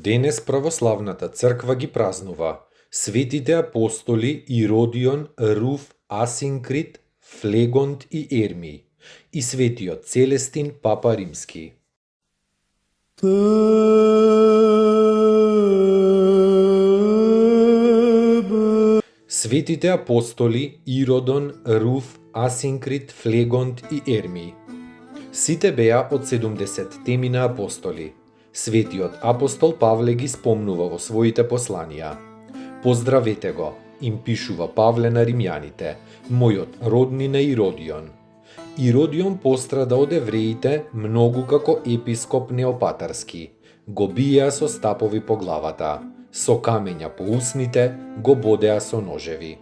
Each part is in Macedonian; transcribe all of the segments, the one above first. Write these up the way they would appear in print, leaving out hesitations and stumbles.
Денес православната црква ги празнува светите апостоли Иродион, Руф, Асинкрит, Флегонт и Ермий и светиот Целестин, папа римски. Светите апостоли Иродон, Руф, Асинкрит, Флегонт и Ермий. Сите беа од 70 на апостоли. Светиот апостол Павле ги спомнува во своите посланија. Поздравете го, им пишува Павле на римјаните, мојот роднина Иродион. Иродион пострада од евреите многу како епископ неопатарски. Го биеа со стапови по главата, со камења по усните, го бодеа со ножеви.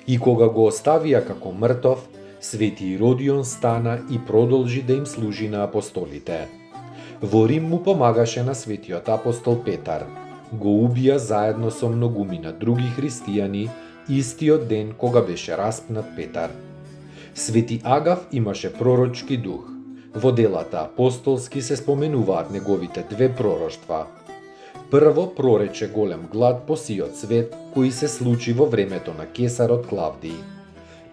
И кога го оставија како мртов, свети Иродион стана и продолжи да им служи на апостолите. Во Рим му помагаше на светиот апостол Петар. Го убија заедно со многумина други христијани истиот ден кога беше распнат Петар. Свети Агав имаше пророчки дух. Во делата апостолски се споменуваат неговите две пророштва. Прво прорече голем глад по сиот свет кој се случи во времето на кесарот Клавдиј.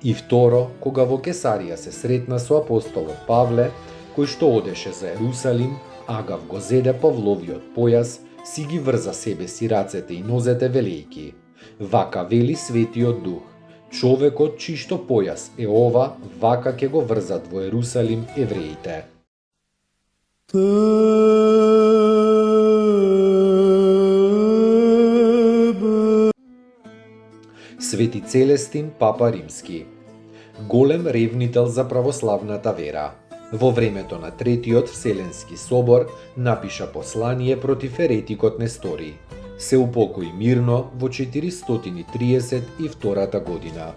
И второ, кога во Кесарија се сретна со апостолот Павле, кој што одеше за Ерусалим, Агав го зеде Павловиот појас, си ги врза себе си рацете и нозете велејки. Вака вели светиот дух, човекот чишто појас е ова, вака ќе го врзат во Ерусалим евреите. Свети Целестин, папа римски. Голем ревнител за православната вера. Во времето на Третиот Вселенски собор напиша послание против еретикот Несторий. Се упокои мирно во 432 година.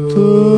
To